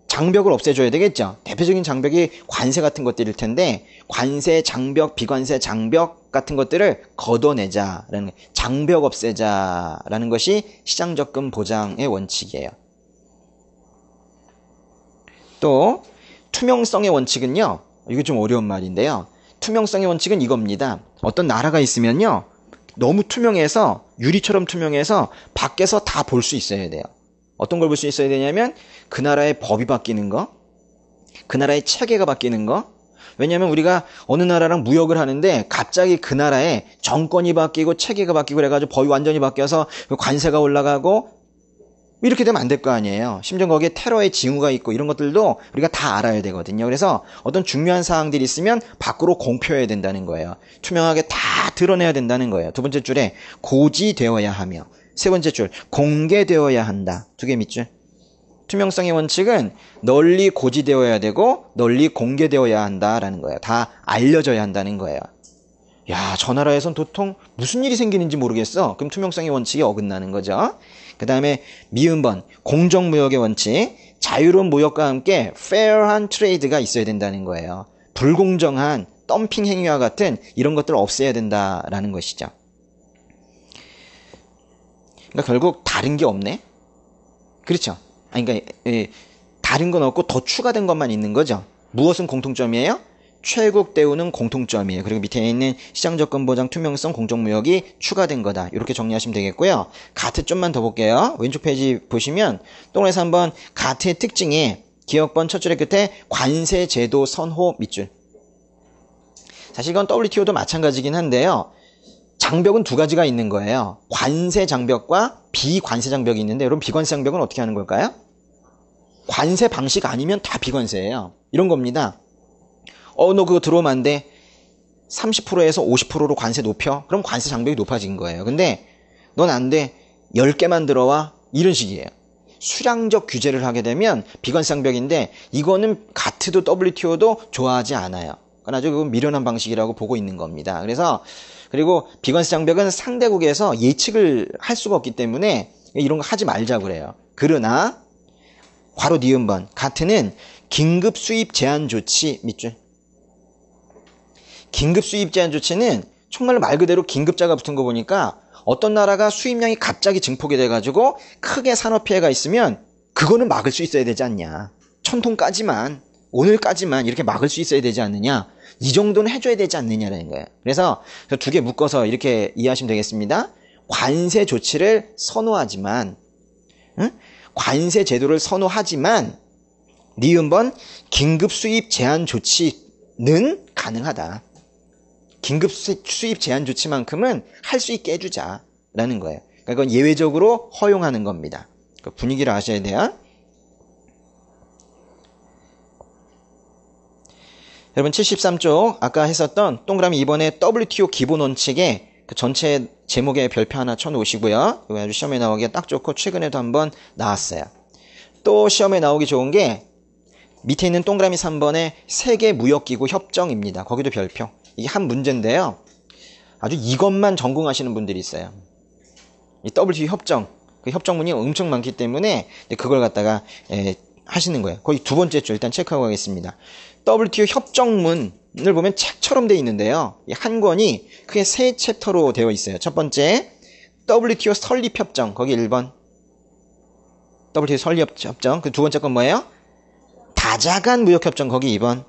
장벽을 없애줘야 되겠죠. 대표적인 장벽이 관세 같은 것들일 텐데 관세 장벽, 비관세 장벽 같은 것들을 걷어내자라는, 장벽 없애자라는 것이 시장 접근 보장의 원칙이에요. 또 투명성의 원칙은요, 이거 좀 어려운 말인데요. 투명성의 원칙은 이겁니다. 어떤 나라가 있으면요, 너무 투명해서, 유리처럼 투명해서 밖에서 다 볼 수 있어야 돼요. 어떤 걸 볼 수 있어야 되냐면 그 나라의 법이 바뀌는 거, 그 나라의 체계가 바뀌는 거. 왜냐하면 우리가 어느 나라랑 무역을 하는데 갑자기 그 나라의 정권이 바뀌고 체계가 바뀌고 그래가지고 법이 완전히 바뀌어서 관세가 올라가고 이렇게 되면 안 될 거 아니에요. 심지어 거기에 테러의 징후가 있고 이런 것들도 우리가 다 알아야 되거든요. 그래서 어떤 중요한 사항들이 있으면 밖으로 공표해야 된다는 거예요. 투명하게 다 드러내야 된다는 거예요. 두 번째 줄에 고지되어야 하며, 세 번째 줄 공개되어야 한다. 두 개 밑줄. 투명성의 원칙은 널리 고지되어야 되고 널리 공개되어야 한다라는 거예요. 다 알려져야 한다는 거예요. 야, 저 나라에선 도통 무슨 일이 생기는지 모르겠어. 그럼 투명성의 원칙이 어긋나는 거죠. 그 다음에 미음번 공정무역의 원칙, 자유로운 무역과 함께 fair한 트레이드가 있어야 된다는 거예요. 불공정한 덤핑 행위와 같은 이런 것들을 없애야 된다라는 것이죠. 그러니까 결국 다른 게 없네. 그렇죠. 그러니까 다른 건 없고 더 추가된 것만 있는 거죠. 무엇은 공통점이에요? 최국 대우는 공통점이에요. 그리고 밑에 있는 시장접근 보장, 투명성, 공정무역이 추가된 거다. 이렇게 정리하시면 되겠고요. 가트 좀만 더 볼게요. 왼쪽 페이지 보시면 동그라미에서 한번 가트의 특징이 기억번 첫 줄의 끝에 관세 제도 선호 밑줄. 사실 이건 WTO도 마찬가지긴 한데요. 장벽은 두 가지가 있는 거예요. 관세 장벽과 비관세 장벽이 있는데 여러분 비관세 장벽은 어떻게 하는 걸까요? 관세 방식 아니면 다 비관세예요. 이런 겁니다. 너 그거 들어오면 안 돼. 30%에서 50%로 관세 높여. 그럼 관세 장벽이 높아진 거예요. 근데 넌 안 돼. 10개만 들어와. 이런 식이에요. 수량적 규제를 하게 되면 비관세 장벽인데 이거는 가트도 WTO도 좋아하지 않아요. 아주 그건 미련한 방식이라고 보고 있는 겁니다. 그리고 비관세 장벽은 상대국에서 예측을 할 수가 없기 때문에 이런 거 하지 말자고 그래요. 그러나 괄호 니은번 가트는 긴급 수입 제한 조치 밑줄. 긴급 수입 제한 조치는 정말 말 그대로 긴급자가 붙은 거 보니까 어떤 나라가 수입량이 갑자기 증폭이 돼가지고 크게 산업 피해가 있으면 그거는 막을 수 있어야 되지 않냐. 1000톤까지만 오늘까지만 이렇게 막을 수 있어야 되지 않느냐. 이 정도는 해줘야 되지 않느냐라는 거예요. 그래서 두 개 묶어서 이렇게 이해하시면 되겠습니다. 관세 조치를 선호하지만 관세 제도를 선호하지만 니은번 긴급 수입 제한 조치는 가능하다. 긴급 수입 제한 조치만큼은 할 수 있게 해주자라는 거예요. 그러니까 이건 예외적으로 허용하는 겁니다. 그 분위기를 아셔야 돼요. 여러분 73쪽 아까 했었던 동그라미 2번의 WTO 기본 원칙에 그 전체 제목에 별표 하나 쳐놓으시고요. 이거 아주 시험에 나오기가 딱 좋고 최근에도 한번 나왔어요. 또 시험에 나오기 좋은 게 밑에 있는 동그라미 3번의 세계무역기구 협정입니다. 거기도 별표. 이게 한 문제인데요. 아주 이것만 전공하시는 분들이 있어요. 이 WTO 협정. 그 협정문이 엄청 많기 때문에 그걸 갖다가 하시는 거예요. 거기 두 번째 줄 일단 체크하고 가겠습니다. WTO 협정문을 보면 책처럼 되어 있는데요. 이 한 권이 크게 세 챕터로 되어 있어요. 첫 번째 WTO 설립협정 거기 1번 WTO 설립협정. 그 두 번째 건 뭐예요? 다자간 무역협정 거기 2번.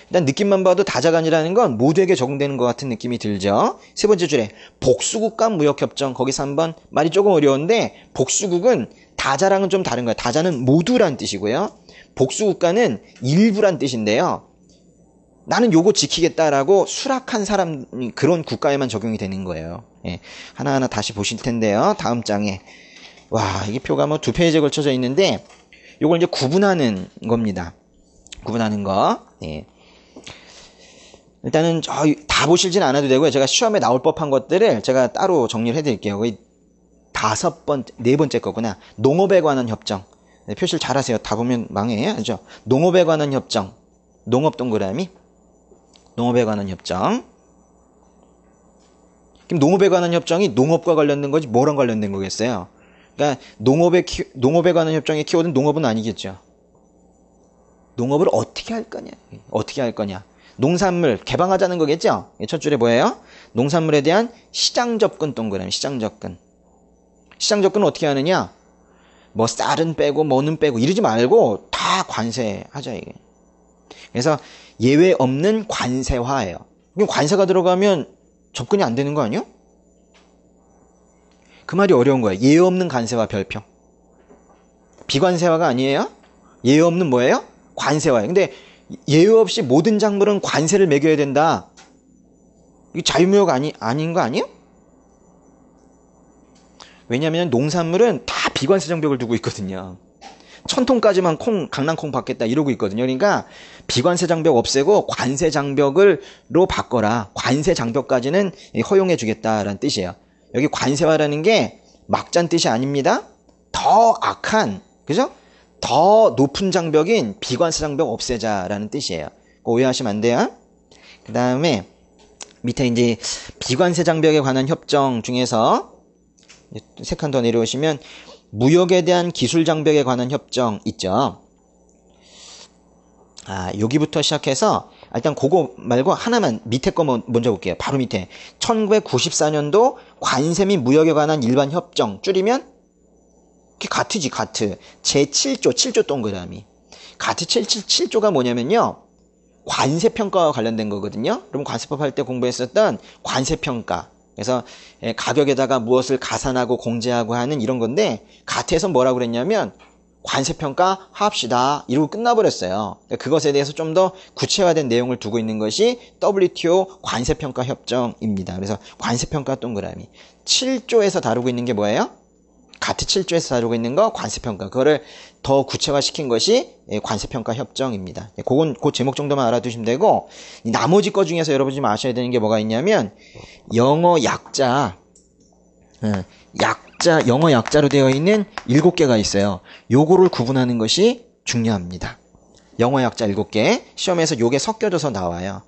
일단 느낌만 봐도 다자간이라는 건 모두에게 적용되는 것 같은 느낌이 들죠. 세 번째 줄에 복수국 간 무역협정 거기 3번. 말이 조금 어려운데 복수국은 다자랑은 좀 다른 거예요. 다자는 모두란 뜻이고요. 복수국가는 일부란 뜻인데요. 나는 요거 지키겠다라고 수락한 사람 그런 국가에만 적용이 되는 거예요. 예, 하나하나 다시 보실 텐데요. 다음 장에 와 이게 표가 뭐 2페이지에 걸쳐져 있는데 요걸 이제 구분하는 겁니다. 구분하는 거. 예. 일단은 다 보실진 않아도 되고요. 제가 시험에 나올 법한 것들을 제가 따로 정리를 해드릴게요. 거의 네 번째 거구나. 농업에 관한 협정. 네, 표시를 잘 하세요. 다 보면 망해요. 그죠? 농업에 관한 협정. 농업 동그라미. 농업에 관한 협정. 그럼 농업에 관한 협정이 농업과 관련된 거지 뭐랑 관련된 거겠어요? 그러니까 농업에 관한 협정의 키워드는 농업은 아니겠죠. 농업을 어떻게 할 거냐? 어떻게 할 거냐? 농산물 개방하자는 거겠죠? 첫 줄에 뭐예요? 농산물에 대한 시장 접근 동그라미. 시장 접근. 시장 접근은 어떻게 하느냐? 뭐 쌀은 빼고 뭐는 빼고 이러지 말고 다 관세하자 이게. 그래서 예외 없는 관세화예요. 그럼 관세가 들어가면 접근이 안 되는 거 아니에요? 그 말이 어려운 거예요. 예외 없는 관세화 별표. 비관세화가 아니에요? 예외 없는 뭐예요? 관세화예요. 근데 예외 없이 모든 작물은 관세를 매겨야 된다. 이게 자유무역 아닌 거 아니에요? 왜냐하면 농산물은 다 비관세 장벽을 두고 있거든요. 1000톤까지만 강낭콩 받겠다 이러고 있거든요. 그러니까 비관세 장벽 없애고 관세 장벽으로 바꿔라. 관세 장벽까지는 허용해 주겠다라는 뜻이에요. 여기 관세화라는 게 막잔 뜻이 아닙니다. 더 악한, 그죠? 더 높은 장벽인 비관세 장벽 없애자라는 뜻이에요. 오해하시면 안 돼요. 그 다음에 밑에 이제 비관세 장벽에 관한 협정 중에서 세 칸 더 내려오시면 무역에 대한 기술 장벽에 관한 협정 있죠. 여기부터 시작해서 일단 그거 말고 하나만 밑에 거 먼저 볼게요. 바로 밑에 1994년도 관세 및 무역에 관한 일반 협정 줄이면 가트지 가트 제7조 7조 동그라미 가트 7조가 뭐냐면요 관세평가와 관련된 거거든요. 그럼 관세법 할 때 공부했었던 관세평가 그래서 가격에다가 무엇을 가산하고 공제하고 하는 이런 건데 가트에서 뭐라고 그랬냐면 관세평가 합시다 이러고 끝나버렸어요. 그것에 대해서 좀 더 구체화된 내용을 두고 있는 것이 WTO 관세평가 협정입니다. 그래서 관세평가 동그라미 7조에서 다루고 있는 게 뭐예요? 가트 7조에서 다루고 있는 거 관세평가 그거를 더 구체화시킨 것이 관세평가 협정입니다. 그건 그 제목 정도만 알아두시면 되고 나머지 거 중에서 여러분이 좀 아셔야 되는 게 뭐가 있냐면 영어 약자 영어 약자로 되어 있는 7개가 있어요. 요거를 구분하는 것이 중요합니다. 영어 약자 7개 시험에서 요게 섞여져서 나와요.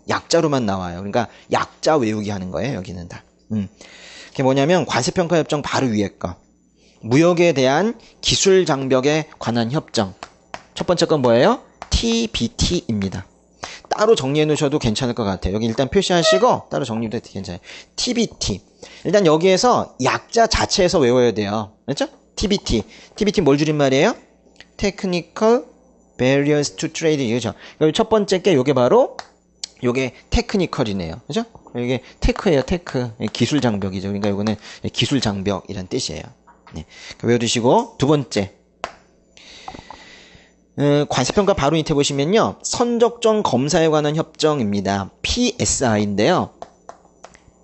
약자로만 나와요. 그러니까 약자 외우기 하는 거예요. 여기는 다. 그게 뭐냐면 관세평가 협정 바로 위에 거 무역에 대한 기술 장벽에 관한 협정 첫 번째 건 뭐예요? TBT입니다. 따로 정리해 놓으셔도 괜찮을 것 같아요. 여기 일단 표시하시고 따로 정리해도 괜찮아요. TBT 일단 여기에서 약자 자체에서 외워야 돼요. 그렇죠? TBT 뭘 줄임말이에요? Technical Barriers to Trade 이거죠. 여기 첫 번째 게 요게 바로 요게 테크니컬이네요. 그죠? 이게 테크예요. 테크 기술 장벽이죠. 그러니까 요거는 기술 장벽이란 뜻이에요. 네. 외워두시고 두 번째 관세평가 바로 밑에 보시면요 선적정 검사에 관한 협정입니다. PSI인데요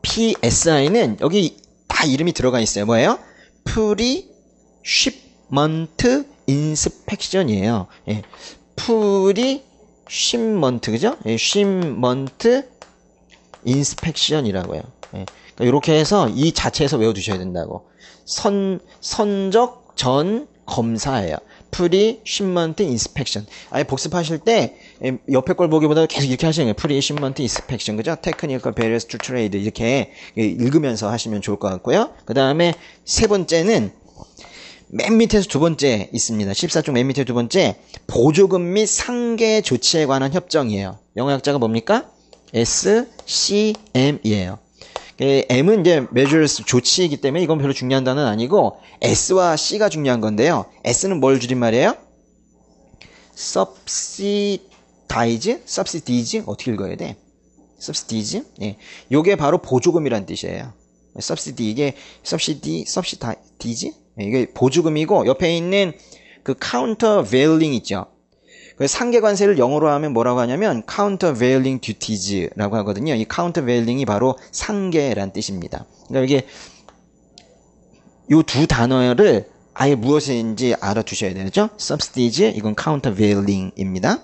PSI는 여기 다 이름이 들어가 있어요. 뭐예요? Pre-Shipment Inspection이에요. 예. Pre-Shipment 그죠? 예. Shipment Inspection이라고요. 예. 그러니까 이렇게 해서 이 자체에서 외워두셔야 된다고. 선적 전 검사예요. Pre-Shipment Inspection. 아예 복습하실 때 옆에 걸 보기보다 계속 이렇게 하시는 거예요. Pre-Shipment Inspection. 그죠? Technical Barriers to Trade. 이렇게 읽으면서 하시면 좋을 것 같고요. 그 다음에 세 번째는 맨 밑에서 두 번째 있습니다. 14쪽 맨 밑에 두 번째 보조금 및 상계 조치에 관한 협정이에요. 영어 약자가 뭡니까? SCM이에요. M은 이제 measures 조치이기 때문에 이건 별로 중요한 단어는 아니고 S와 C가 중요한 건데요. S는 뭘 줄임말이에요? subsidies 어떻게 읽어야 돼? subsidies 예, 요게 바로 보조금이란 뜻이에요. subsidy 이게 subsidies 예, 이게 보조금이고 옆에 있는 그 countervailing 있죠. 그 상계관세를 영어로 하면 뭐라고 하냐면 countervailing duties라고 하거든요. 이 countervailing이 바로 상계란 뜻입니다. 그러니까 이게 이 두 단어를 아예 무엇인지 알아두셔야 되죠. subsidies 이건 countervailing입니다.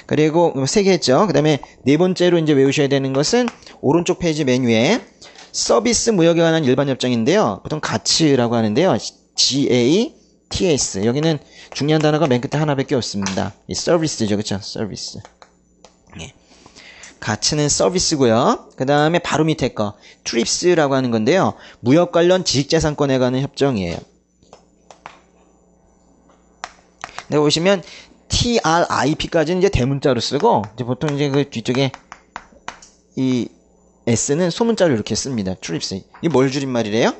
그리고 세 개 했죠. 그 다음에 네 번째로 이제 외우셔야 되는 것은 오른쪽 페이지 메뉴에 서비스 무역에 관한 일반 협정인데요. 보통 가츠라고 하는데요. GATS 여기는 중요한 단어가 맨 끝에 하나밖에 없습니다. 이 서비스죠. 그쵸? 서비스. 예. 가츠는 서비스고요. 그 다음에 바로 밑에 거 TRIPS라고 하는 건데요. 무역 관련 지식재산권에 관한 협정이에요. 내가 보시면 TRIP까지는 이제 대문자로 쓰고 이제 보통 이제 그 뒤쪽에 이 S는 소문자로 이렇게 씁니다. TRIPS. 이 뭘 줄임말이래요?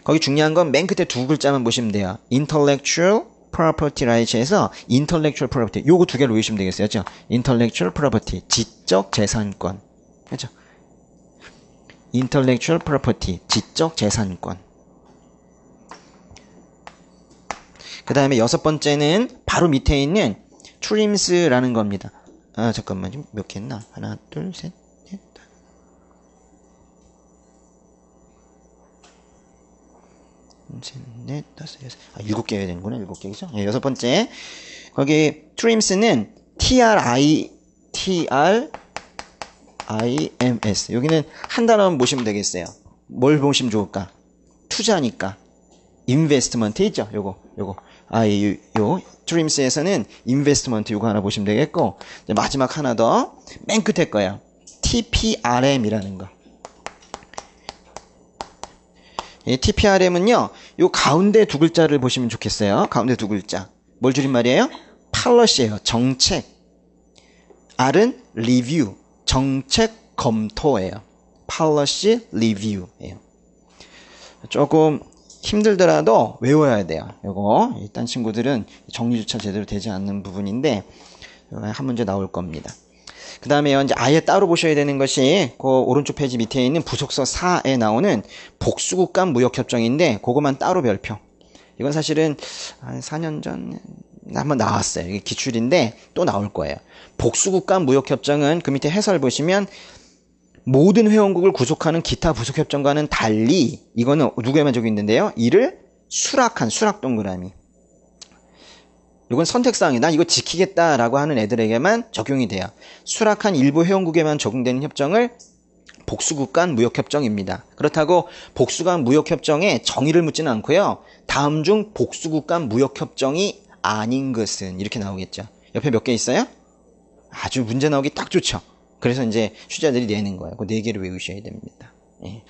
거기 중요한 건 맨 끝에 두 글자만 보시면 돼요. Intellectual Property Rights에서 Intellectual Property 요거 두 개를 외우시면 되겠어요. 그렇죠? Intellectual Property 지적 재산권. 그렇죠? Intellectual Property 지적 재산권. 그 다음에 여섯 번째는 바로 밑에 있는 TRIMS라는 겁니다. 아 잠깐만 몇 개 했나? 하나 둘 셋 넷 넷, 다섯, 여섯. 7개 해야 되는구나. 7개, 그죠? 예, 여섯 번째. 거기, TRIMS는 TRIMS. 여기는 한 단어만 보시면 되겠어요. 뭘 보시면 좋을까? 투자니까. 인베스트먼트 있죠? 요거. 요 DREAMS에서는 인베스트먼트 요거 하나 보시면 되겠고, 이제 마지막 하나 더, 맨 끝에 거예요. TPRM이라는 거. 이 TPRM은요, 요 가운데 두 글자를 보시면 좋겠어요. 가운데 두 글자. 뭘 줄임말이에요? 팔러시예요. 정책. R은 리뷰. 정책 검토예요. 팔러시 리뷰예요. 조금 힘들더라도 외워야 돼요. 요거 일단 친구들은 정리조차 제대로 되지 않는 부분인데 한 문제 나올 겁니다. 그 다음에 이제 아예 따로 보셔야 되는 것이 그 오른쪽 페이지 밑에 있는 부속서 4에 나오는 복수국 간 무역협정인데 그것만 따로 별표. 이건 사실은 한 4년 전 한번 나왔어요. 이게 기출인데 또 나올 거예요. 복수국 간 무역협정은 그 밑에 해설 보시면 모든 회원국을 구속하는 기타 부속협정과는 달리 이거는 누구에만 적용 있는데요. 이를 수락한 수락 동그라미. 이건 선택사항이에요. 난 이거 지키겠다라고 하는 애들에게만 적용이 돼요. 수락한 일부 회원국에만 적용되는 협정을 복수국 간 무역협정입니다. 그렇다고 복수 간 무역협정에 정의를 묻지는 않고요. 다음 중 복수국 간 무역협정이 아닌 것은 이렇게 나오겠죠. 옆에 몇 개 있어요? 아주 문제 나오기 딱 좋죠. 그래서 이제 취자들이 내는 거예요. 그 4개를 외우셔야 됩니다. 예.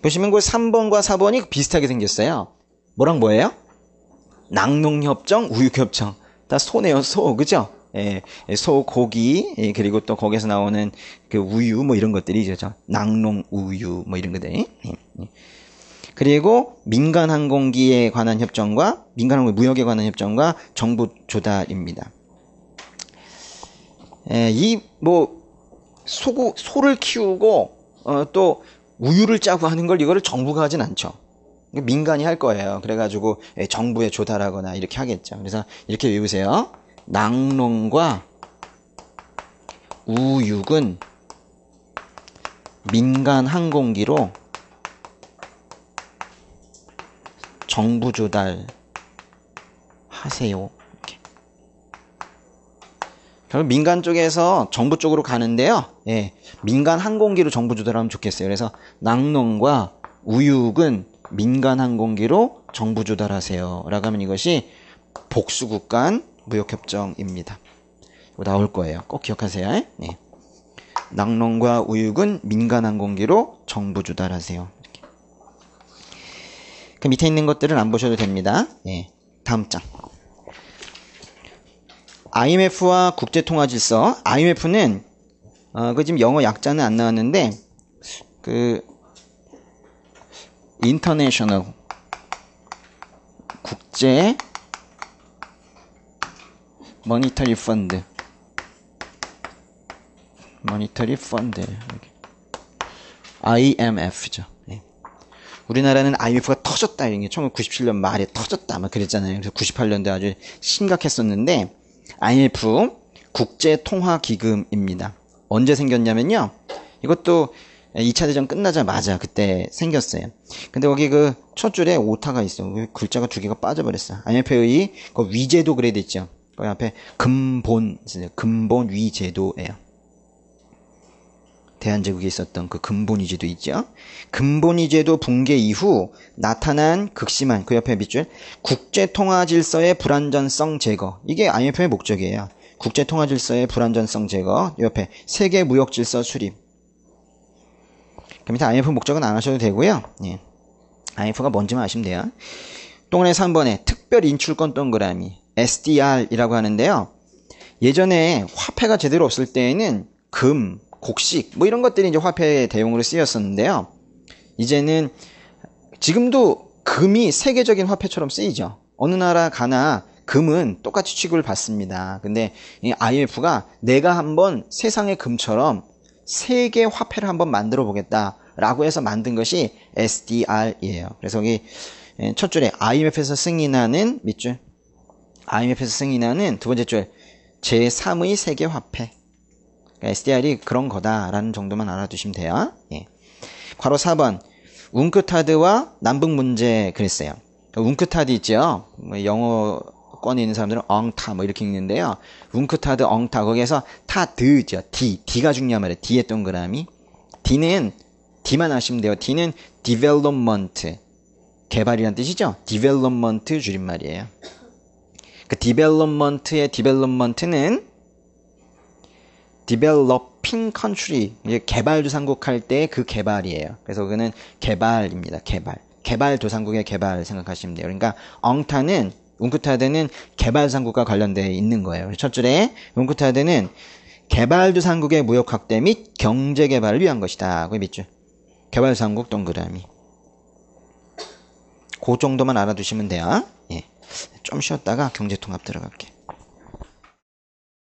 보시면 그 3번과 4번이 비슷하게 생겼어요. 뭐랑 뭐예요? 낙농협정, 우육협정. 다 소네요, 소. 그죠? 예. 소, 고기, 예. 그리고 또 거기서 나오는 그 우유, 뭐 이런 것들이죠. 낙농, 우유, 뭐 이런 것들. 예. 그리고 민간항공기에 관한 협정과, 민간항공 무역에 관한 협정과 정부 조달입니다. 예. 소를 키우고, 또, 우유를 짜고 하는 걸 이거를 정부가 하진 않죠. 민간이 할 거예요. 그래가지고, 정부에 조달하거나 이렇게 하겠죠. 그래서 이렇게 외우세요. 낙농과 우육은 민간 항공기로 정부 조달 하세요. 결국 민간 쪽에서 정부 쪽으로 가는데요. 예, 민간 항공기로 정부 조달하면 좋겠어요. 그래서 낙농과 우육은 민간 항공기로 정부 조달하세요. 라고 하면 이것이 복수국 간 무역협정입니다. 이거 나올 거예요. 꼭 기억하세요. 예. 낙농과 우육은 민간 항공기로 정부 조달하세요. 이렇게. 그 밑에 있는 것들은 안 보셔도 됩니다. 예. 다음 장. IMF와 국제통화질서. IMF는 그 지금 영어 약자는 안 나왔는데 그 인터내셔널 국제 모니터리 펀드 IMF죠. 네. 우리나라는 IMF가 터졌다 이런 게 1997년 말에 터졌다 막 그랬잖아요. 그래서 98년도에 아주 심각했었는데 IMF 국제통화기금입니다. 언제 생겼냐면요. 이것도 2차 대전 끝나자마자 그때 생겼어요. 근데 거기 그 첫 줄에 오타가 있어. 글자가 2개가 빠져버렸어. IMF의 그 위제도 그래 있죠. 거기 앞에 근본 위제도예요. 대한제국에 있었던 그 근본 위제도 있죠. 근본 위제도 붕괴 이후 나타난 극심한 그 옆에 밑줄 국제통화질서의 불안전성 제거. 이게 IMF의 목적이에요. 국제통화질서의 불안전성 제거. 옆에 세계무역질서 수립. 그 밑에 IMF 목적은 안 하셔도 되고요. 예. IMF가 뭔지만 아시면 돼요. 동그라미 3번에 특별 인출권 동그라미 SDR이라고 하는데요. 예전에 화폐가 제대로 없을 때에는 금, 곡식 뭐 이런 것들이 이제 화폐 대용으로 쓰였었는데요. 이제는 지금도 금이 세계적인 화폐처럼 쓰이죠. 어느 나라 가나 금은 똑같이 취급을 받습니다. 근데 이 IMF가 내가 한번 세상의 금처럼 세계 화폐를 한번 만들어 보겠다라고 해서 만든 것이 SDR이에요. 그래서 여기 첫 줄에 IMF에서 승인하는 밑줄 IMF에서 승인하는 두 번째 줄 제3의 세계 화폐. 그러니까 SDR이 그런 거다라는 정도만 알아두시면 돼요. 예. 괄호 4번 웅크타드와 남북 문제 그랬어요. 웅크타드 있죠. 영어권에 있는 사람들은 엉타 뭐 이렇게 읽는데요. 웅크타드 엉타 거기에서 타드죠. D가 중요한 말이에요. D의 동그라미. D는 D만 아시면 돼요. D는 development 개발이란 뜻이죠. development 줄임말이에요. 그 디벨롭먼트의 디벨롭먼트는 developing country, 이제 개발도상국 할 때 그 개발이에요. 그래서 그는 개발입니다. 개발도상국의 개발 생각하시면 돼요. 그러니까 엉타는 웅크타드는 개발도상국과 관련되어 있는 거예요. 첫 줄에 웅크타드는 개발도상국의 무역 확대 및 경제 개발을 위한 것이다. 그 밑줄 개발도상국 동그라미. 그 정도만 알아두시면 돼요. 예. 좀 쉬었다가 경제통합 들어갈게.